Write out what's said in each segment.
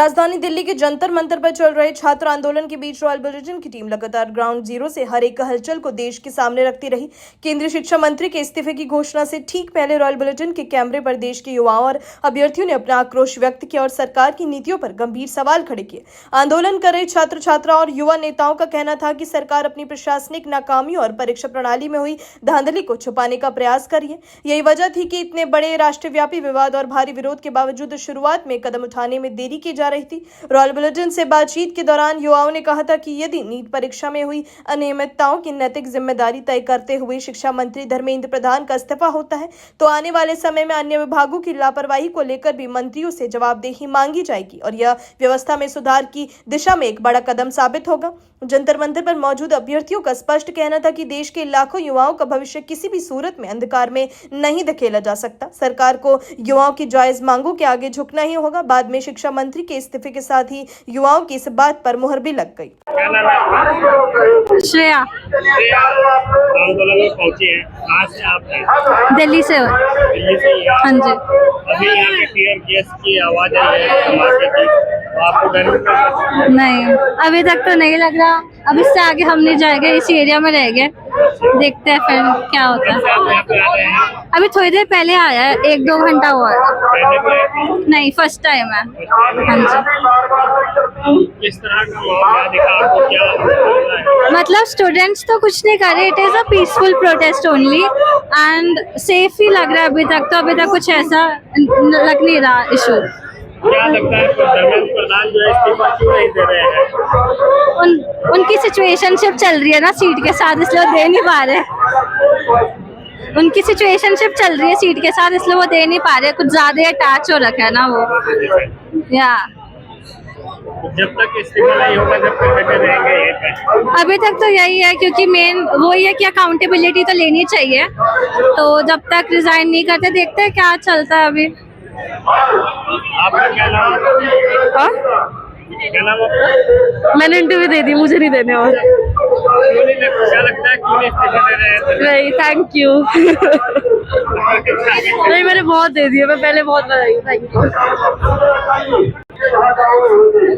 राजधानी दिल्ली के जंतर मंतर पर चल रहे छात्र आंदोलन के बीच रॉयल बुलेटिन की टीम लगातार ग्राउंड जीरो से हर एक हलचल को देश के सामने रखती रही। केंद्रीय शिक्षा मंत्री के इस्तीफे की घोषणा से ठीक पहले रॉयल बुलेटिन के कैमरे पर देश के युवाओं और अभ्यर्थियों ने अपना आक्रोश व्यक्त किया और सरकार की नीतियों पर गंभीर सवाल खड़े किए। आंदोलन कर रहे छात्र छात्रा और युवा नेताओं का कहना था कि सरकार अपनी प्रशासनिक नाकामियों और परीक्षा प्रणाली में हुई धांधली को छुपाने का प्रयास कर रही है। यही वजह थी कि इतने बड़े राष्ट्रव्यापी विवाद और भारी विरोध के बावजूद शुरुआत में कदम उठाने में देरी की जा रही थी। रॉयल बुलेटिन से बातचीत के दौरान युवाओं ने कहा था कि यदि नीट परीक्षा में हुई अनियमितताओं की नैतिक जिम्मेदारी तय करते हुए शिक्षा मंत्री धर्मेंद्र प्रधान का इस्तीफा होता है तो आने वाले समय में अन्य विभागों की लापरवाही को लेकर भी मंत्रियों से जवाबदेही मांगी जाएगी और यह व्यवस्था में सुधार की दिशा में एक बड़ा कदम साबित होगा। जंतर मंतर पर मौजूद अभ्यर्थियों का स्पष्ट कहना था कि देश के लाखों युवाओं का भविष्य किसी भी सूरत में अंधकार में नहीं धकेला जा सकता। सरकार को युवाओं की जायज मांगों के आगे झुकना ही होगा। बाद में शिक्षा मंत्री के इस्तीफे के साथ ही युवाओं की इस बात पर मुहर भी लग गई। श्रेया आंदोलन में पहुंचे हैं, कहाँ से आप हैं? दिल्ली से। दिल्ली से ही हैं? हाँ जी। अभी यहाँ पे टीयर गैस की आवाज आई है धमाके की, तो आपको डर नहीं, अभी तक तो नहीं लग रहा। अब इससे आगे हम नहीं जाएंगे, इसी एरिया में रहेंगे, देखते हैं फिर क्या होता है। यहाँ पे आ रहे हैं? अभी थोड़ी देर पहले आया है, 1-2 घंटा हुआ है। पहले भी आए थे? नहीं, फर्स्ट टाइम है। हाँ जी। किस तरह का माहौल दिखा आपको, क्या लग रहा है? मतलब स्टूडेंट्स तो कुछ नहीं कर रहे, it is a peaceful protest only and safe ही लग रहा है अभी तक। तो अभी तक कुछ ऐसा लग नहीं रहा इशू। क्या लगता है धर्मेंद्र प्रधान जो है इस्तीफा क्यों नहीं दे रहे हैं? उनकी सिचुएशनशिप चल रही है ना सीट के साथ, इसलिए वो दे नहीं पा रहे। उनकी सिचुएशनशिप चल रही है सीट के साथ, इसलिए वो दे नहीं पा रहे। कुछ ज्यादा अटैच हो रखा है ना वो। या जब तक इस्तीफा नहीं होगा जब तक डटे रहेंगे ये पे? अभी तक तो यही है, क्योंकि मेन वो ही है कि अकाउंटेबिलिटी तो लेनी चाहिए। तो जब तक रिजाइन नहीं करते, देखते हैं क्या चलता है अभी। आपका क्या नाम? क्या नाम आपका? मैंने इंटरव्यू दे दी, मुझे नहीं देने और। क्यों नहीं क्या लगता है क्यों नहीं इस्तीफा दे रहे हैं? नहीं, थैंक यू। नहीं, मैंने बहुत दे दिया, मैं पहले बहुत बताई। Thank you.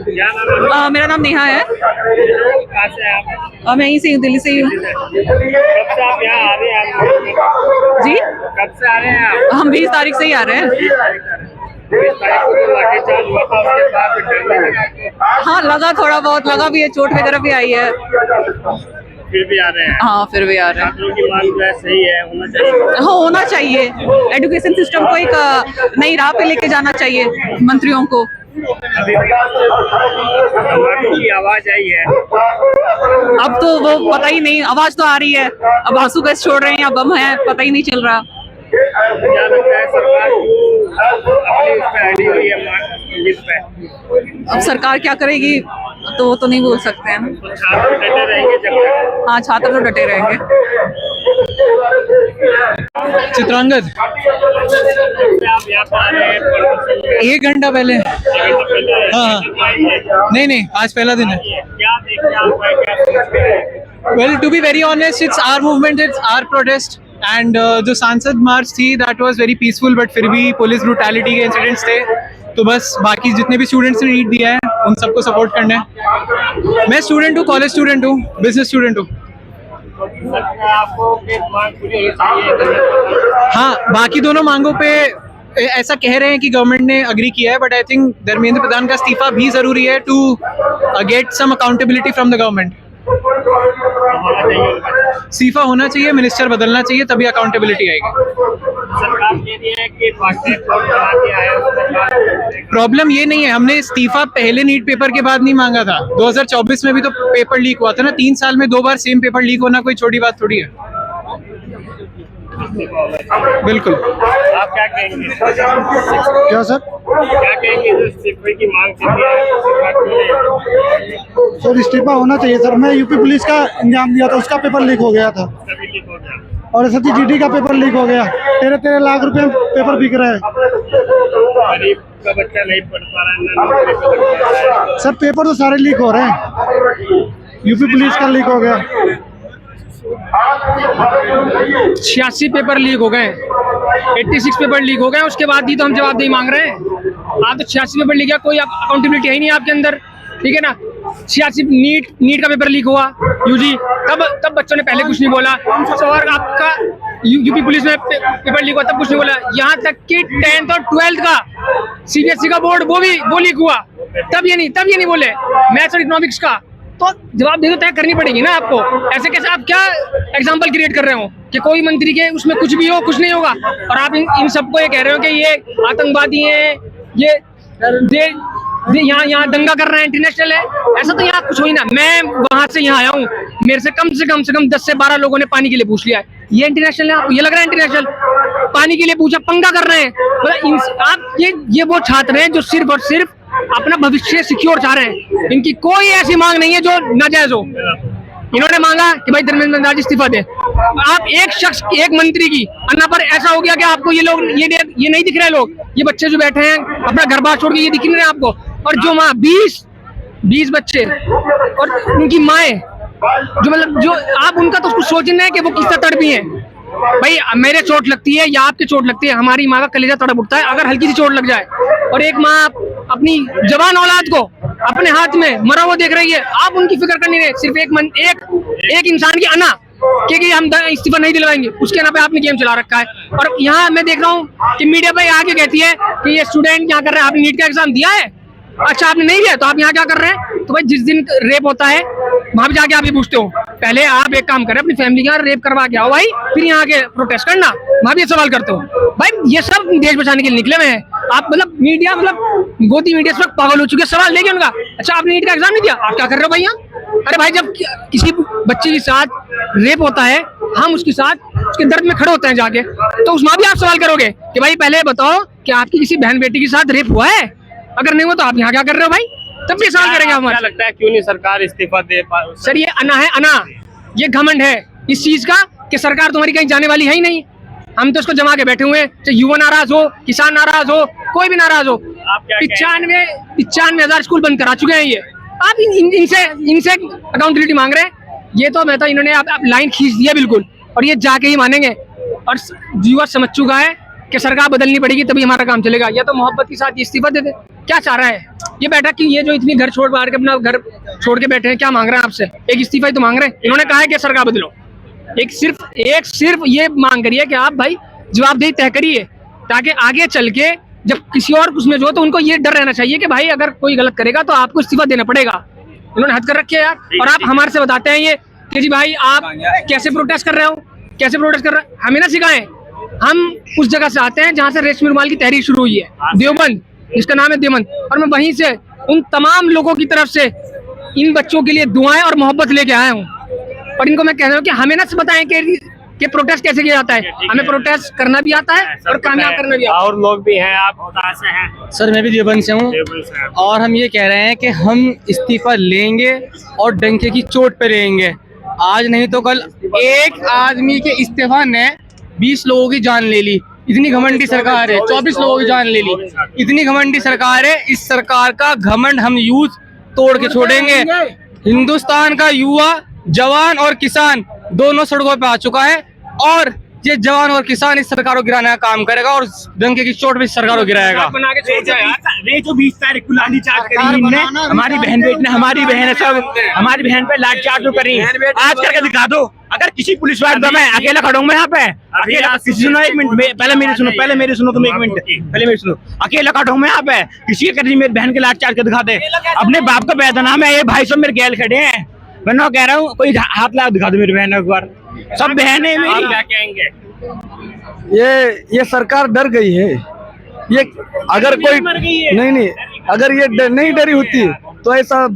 क्या नाम है? मेरा नाम नेहा है। कहाँ से हैं आप? मैं यहीं से हूँ, दिल्ली से ही हूँ। कब से आप यहाँ आ रहे हैं? जी, कब से आ रहे हैं आप? हम 20 तारीख से ही आ रहे हैं। 20 तारीख को तो लाठीचार्ज हुआ था, उसके बाद डर नहीं लगा? हाँ, लगा, थोड़ा बहुत लगा भी है, चोट वगैरह भी आई है। फिर भी आ रहे हैं? हाँ, फिर भी आ रहे हैं। छात्रों की मांग जो है सही है, होना चाहिए। हाँ, होना चाहिए। एजुकेशन सिस्टम को एक नई राह पे लेके जाना चाहिए मंत्रियों को। अभी धमाकों की आवाज आई है, अब तो वो पता ही नहीं, आवाज तो आ रही है, अब आंसू गैस छोड़ रहे हैं या बम है, पता ही नहीं चल रहा। क्या लगता है सरकार अपनी इस पे अड़ी हुई है इस पे? अब सरकार क्या करेगी तो वो तो नहीं बोल सकते हैं। तो छात्र डटे रहेंगे जब तक? हाँ, छात्र तो डटे रहेंगे। चित्रांगद आप यहाँ पर आ रहे हैं? 1 घंटा पहले। हाँ, नहीं, आज पहला दिन है। क्या देखते आप, क्या सोचते हैं? Well, to be very honest, it's our movement, it's our protest and जो सांसद मार्च थी that was very peaceful, but फिर भी पुलिस ब्रूटैलिटी के इंसिडेंट्स थे। तो बस बाकी जितने भी स्टूडेंट्स ने नीट दिया है उन सबको सपोर्ट करना है। मैं स्टूडेंट हूँ, कॉलेज स्टूडेंट हूँ, बिजनेस स्टूडेंट हूँ। आपको मांग पूरी होनी चाहिए? हाँ, बाकी दोनों मांगों पे ऐसा कह रहे हैं कि गवर्नमेंट ने अग्री किया है, but I think Dharmendra Pradhan का इस्तीफा भी जरूरी है to get some accountability from the government. इस्तीफा होना चाहिए, मिनिस्टर बदलना चाहिए, तभी अकाउंटेबिलिटी आएगी। सरकार कह रही है कि फास्टैग कोड बना के आया। प्रॉब्लम ये नहीं है, हमने इस्तीफा पहले नीट पेपर के बाद नहीं मांगा था। 2024 में भी तो पेपर लीक हुआ था ना। 3 साल में 2 बार सेम पेपर लीक होना कोई छोटी बात थोड़ी है। बिल्कुल। आप क्या कहेंगे? क्या सर? क्या कहेंगे जो इस्तीफे की मांग कर रही है? सर, इस्तीफा होना चाहिए सर। मैं यूपी पुलिस का एग्जाम दिया था, उसका पेपर लीक हो गया था, सभी लीक हो गया और SSG का पेपर लीक हो गया। 13 लाख रुपए पेपर बिक रहा है। गरीब का बच्चा नहीं पढ़ पा रहा है, ना नौकरी पे लग पा रहा है। सर, पेपर तो सारे लीक हो रहे हैं। यूपी पुलिस का लीक हो गया। 86 पेपर लीक हो गए, 86 पेपर लीक हो गए, उसके बाद ही तो हम जवाबदेही मांग रहे हैं। आप तो 86 पेपर लिखा, कोई अकाउंटेबिलिटी है ही नहीं आपके अंदर, ठीक है ना। 86 नीट का पेपर लीक हुआ यूजी, तब बच्चों ने पहले कुछ नहीं बोला। और आपका यूपी पुलिस में पेपर लीक हुआ, तब कुछ नहीं बोला। यहाँ तक कि 10th और 12th का सीबीएसई का बोर्ड वो लीक हुआ, तब ये नहीं बोले। मैथ्स और इकोनॉमिक्स का तो जवाबदेही तो तय करनी पड़ेगी ना आपको। ऐसे कैसे आप क्या एग्जाम्पल क्रिएट कर रहे हो कि कोई मंत्री के उसमें कुछ भी हो, कुछ नहीं होगा, और आप इन सबको ये कह रहे हो कि ये आतंकवादी हैं, ये यहाँ दंगा कर रहे हैं, इंटरनेशनल है। ऐसा तो यहाँ कुछ हो ही ना। मैं वहां से यहाँ आया हूँ, मेरे से कम 10 से 12 लोगों ने पानी के लिए पूछ लिया है। ये इंटरनेशनल है, आपको ये लग रहा है इंटरनेशनल? पानी के लिए पूछा, पंगा कर रहे हैं। मतलब आप ये वो छात्र हैं जो सिर्फ और सिर्फ अपना भविष्य सिक्योर चाह रहे हैं। इनकी कोई ऐसी मांग नहीं है जो नाजायज हो। इन्होंने मांगा कि भाई धर्मेंद्र प्रधान इस्तीफा दे। आप एक शख्स, एक मंत्री की अन्ना पर ऐसा हो गया कि आपको ये लोग ये नहीं दिख रहे लोग, ये बच्चे जो बैठे हैं अपना घर बार छोड़ के, ये दिख नहीं रहे आपको। और जो माँ 20 बच्चे और उनकी माएँ जो मतलब जो आप उनका तो कुछ सोचना है कि वो किस तरह तड़पी है। भाई मेरे चोट लगती है या आपकी चोट लगती है, हमारी माँ का कलेजा तड़प उठता है अगर हल्की सी चोट लग जाए। और एक माँ अपनी जवान औलाद को अपने हाथ में मरा हुआ देख रही है, आप उनकी फिक्र कर नहीं रहे। सिर्फ एक इंसान की अना कि हम इस्तीफा नहीं दिलवाएंगे, उसके नाम पे आपने गेम चला रखा है। और यहाँ मैं देख रहा हूँ कि मीडिया पे आके कहती है कि ये स्टूडेंट क्या कर रहे हैं, आपने नीट का एग्जाम दिया है, अच्छा आपने नहीं दिया तो आप यहाँ क्या कर रहे हैं? तो भाई जिस दिन रेप होता है वहां भी जाके आप ये पूछते हो। पहले आप एक काम करें, अपनी फैमिली का रेप करवा के आओ भाई, फिर यहाँ के प्रोटेस्ट करना, वहां भी ये सवाल करते हो। भाई ये सब देश बचाने के लिए निकले हुए हैं आप। मतलब मीडिया, मतलब गोदी मीडिया इस वक्त पागल हो चुके हैं। सवाल लेंगे उनका, अच्छा आपने नीट का एग्जाम नहीं दिया, आप क्या कर रहे हो भाई यहाँ? अरे भाई जब किसी बच्चे के साथ रेप होता है, हम उसके साथ उसके दर्द में खड़े होते हैं जाके, तो उसमें भी आप सवाल करोगे कि भाई पहले बताओ कि आपकी किसी बहन बेटी के साथ रेप हुआ है? अगर नहीं हुआ तो आप यहाँ क्या कर रहे हो भाई? तब भी सवाल करेंगे हमारे। क्या लगता है क्यों नहीं सरकार इस्तीफा दे पा? सर ये अना है, अना, ये घमंड है इस चीज का कि सरकार तुम्हारी कहीं जाने वाली है ही नहीं। हम तो इसको जमा के बैठे हुए हैं, चाहे युवा नाराज हो, किसान नाराज हो, कोई भी नाराज हो। 95,000 स्कूल बंद करा चुके हैं ये। आप इनसे अकाउंटेबिलिटी मांग रहे हैं? ये तो मैं तो इन्होंने आप लाइन खींच दिया बिल्कुल, और ये जाके ही मानेंगे। और युवा समझ चुका है कि सरकार बदलनी पड़ेगी तभी हमारा काम चलेगा, या तो मोहब्बत के साथ इस्तीफा दे दे। क्या चाह रहा है ये बैठा कि ये जो इतनी घर छोड़ बाहर के अपना घर छोड़ के बैठे हैं, क्या मांग रहे हैं आपसे? एक इस्तीफा ही तो मांग रहे हैं। इन्होंने कहा है कि सरकार बदलो। एक सिर्फ ये मांग करिए कि आप भाई जवाबदेही तय करिए, ताकि आगे चल के जब किसी और उसमें जो, तो उनको ये डर रहना चाहिए कि भाई अगर कोई गलत करेगा तो आपको इस्तीफा देना पड़ेगा। इन्होंने हद कर रखी है यार। और आप हमारे से बताते हैं ये कि जी भाई आप कैसे प्रोटेस्ट कर रहे हो, कैसे प्रोटेस्ट कर रहे हो? हमें ना सिखाएं। हम उस जगह से आते हैं जहाँ से रेशमी रुमाल की तहरीक शुरू हुई है, देवबंद, जिसका नाम है देवबंद। और मैं वहीं से उन तमाम लोगों की तरफ से इन बच्चों के लिए दुआएं और मोहब्बत लेके आया हूँ। और इनको मैं कह रहा हूँ कि हमें ना बताएं कि प्रोटेस्ट कैसे किया जाता है। हमें प्रोटेस्ट करना भी आता है और कामयाब करना भी आता है। और लोग भी हैं, आप कहाँ से हैं? सर मैं भी देवबंद से हूँ, और हम ये कह रहे हैं कि हम इस्तीफा लेंगे और डंके की चोट पे लेंगे। आज नहीं तो कल एक आदमी के इस्तीफा ने 20 लोगों की जान ले ली। इतनी घमंडी सरकार है, 24 लोगों की जान ले ली। इतनी घमंडी सरकार है, इस सरकार का घमंड हम यूथ तोड़ के छोड़ेंगे। हिंदुस्तान का युवा, जवान और किसान दोनों सड़कों पे आ चुका है, और ये जवान और किसान इस सरकार को गिराने का काम करेगा और डंके की चोट पे इस सरकार को गिराएगा। बना के छोड़ जाए यार। वे जो 20 तारीख को लाठीचार्ज करी इनने, हमारी बहन बेटी ने, हमारी बहन है सब, हमारी बहन पे लाठीचार्ज करी। आज करके दिखा दो। अगर किसी पुलिस वाले मैं अकेला खड़ा हूँ, मैं यहाँ पे अकेला, किसी सुनो एक मिनट, पहले मेरी सुनो तुम एक मिनट, पहले मेरी सुनो। अकेला खड़ा हूँ मैं यहाँ पे, किसी के करीब मेरी बहन के लाठीचार्ज कर दिखा दे। अपने बाप का बेदना में ये भाई सब मेरे गैल खड़े हैं। मैं ना कह रहा हूँ कोई हाथ ला दिखा दो मेरी बहन एक बार। सब बहन है मेरी। क्या कहेंगे? ये सरकार डर गई है। ये अगर कोई नहीं, अगर ये नहीं डरी होती तो ऐसा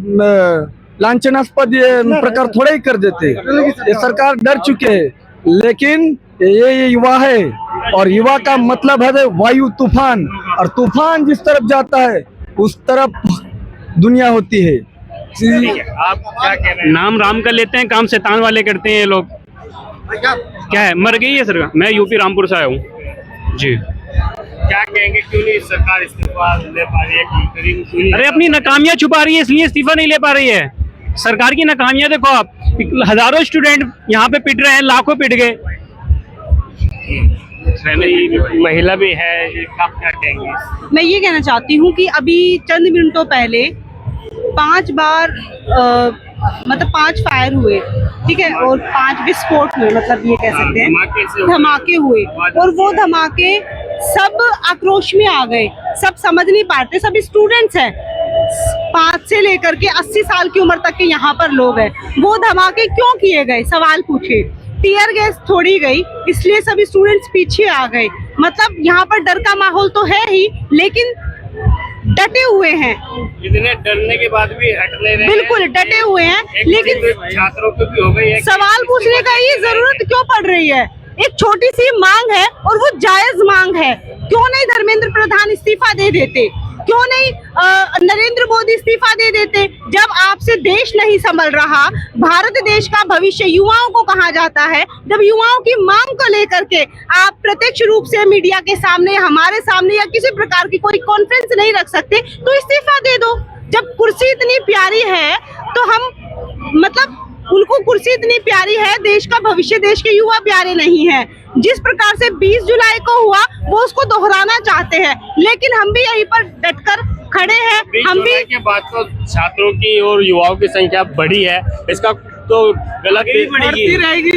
लांछनास्पद ये प्रकार थोड़ा ही कर देते। ये सरकार डर चुके हैं, लेकिन ये युवा है, और युवा का मतलब है वायु तूफान, और तूफान जिस तरफ जाता है उस तरफ दुनिया होती है। आप क्या कह रहे हैं? नाम राम का लेते हैं, काम शैतान वाले करते हैं ये लोग। क्या है, मर गई है सरकार। मैं यूपी रामपुर से आया हूँ जी। क्या कहेंगे क्यों नहीं सरकार इस्तीफा ले पा रही है? अरे अपनी नाकामियां छुपा रही है, इसलिए इस्तीफा नहीं ले पा रही है। सरकार की नाकामियां देखो आप, हजारों स्टूडेंट यहाँ पे पिट रहे हैं, लाखों पिट गए। महिला भी है, आप क्या कहेंगे? मैं ये कहना चाहती हूँ कि अभी चंद मिनटों पहले 5 बार मतलब 5 फायर हुए, ठीक है, और 5 विस्फोट हुए, मतलब ये कह सकते हैं धमाके हुए, और वो धमाके सब आक्रोश में आ गए, सब समझ नहीं पाते, सब स्टूडेंट्स हैं, 5 से लेकर के 80 साल की उम्र तक के यहाँ पर लोग हैं। वो धमाके क्यों किए गए, सवाल पूछे। टीयर गैस छोड़ी गई, इसलिए सभी स्टूडेंट्स पीछे आ गए। मतलब यहाँ पर डर का माहौल तो है ही, लेकिन डटे हुए हैं। इतने डरने के बाद भी हट नहीं रहे, बिल्कुल डटे हुए हैं, लेकिन छात्रों को भी हो गई है। सवाल पूछने का ये जरूरत क्यों पड़ रही है? एक छोटी सी मांग है और वो जायज मांग है। क्यों नहीं धर्मेंद्र प्रधान इस्तीफा दे देते? क्यों नहीं नरेंद्र मोदी इस्तीफा दे देते? जब आपसे देश नहीं संभल रहा, भारत देश का भविष्य युवाओं को कहा जाता है, जब युवाओं की मांग को लेकर के आप प्रत्यक्ष रूप से मीडिया के सामने, हमारे सामने या किसी प्रकार की कोई कॉन्फ्रेंस नहीं रख सकते, तो इस्तीफा दे दो। जब कुर्सी इतनी प्यारी है तो हम मतलब उनको कुर्सी इतनी प्यारी है, देश का भविष्य, देश के युवा प्यारे नहीं है। जिस प्रकार से 20 जुलाई को हुआ वो उसको दोहराना चाहते हैं, लेकिन हम भी यहीं पर डटकर खड़े हैं। हम भी के बाद तो छात्रों की और युवाओं की संख्या बढ़ी है, इसका तो गलत बढ़ती रहेगी।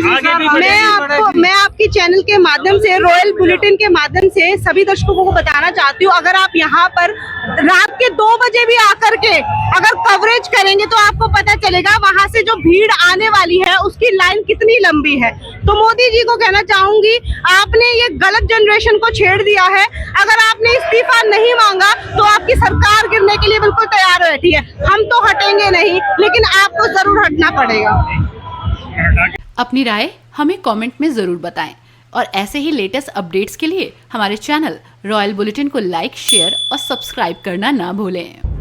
मैं आपकी चैनल के माध्यम से, रॉयल बुलेटिन के माध्यम से सभी दर्शकों को बताना चाहती हूँ, अगर आप यहाँ पर रात के 2 बजे भी आकर के अगर कवरेज करेंगे तो आपको पता चलेगा वहाँ से जो भीड़ आने वाली है उसकी लाइन कितनी लंबी है। तो मोदी जी को कहना चाहूंगी, आपने ये गलत जनरेशन को छेड़ दिया है। अगर आपने इस्तीफा नहीं मांगा तो आपकी सरकार गिरने के लिए बिल्कुल तैयार बैठी है। हम तो हटेंगे नहीं, लेकिन आपको जरूर हटना पड़ेगा। अपनी राय हमें कमेंट में जरूर बताएं और ऐसे ही लेटेस्ट अपडेट्स के लिए हमारे चैनल रॉयल बुलेटिन को लाइक, शेयर और सब्सक्राइब करना ना भूलें।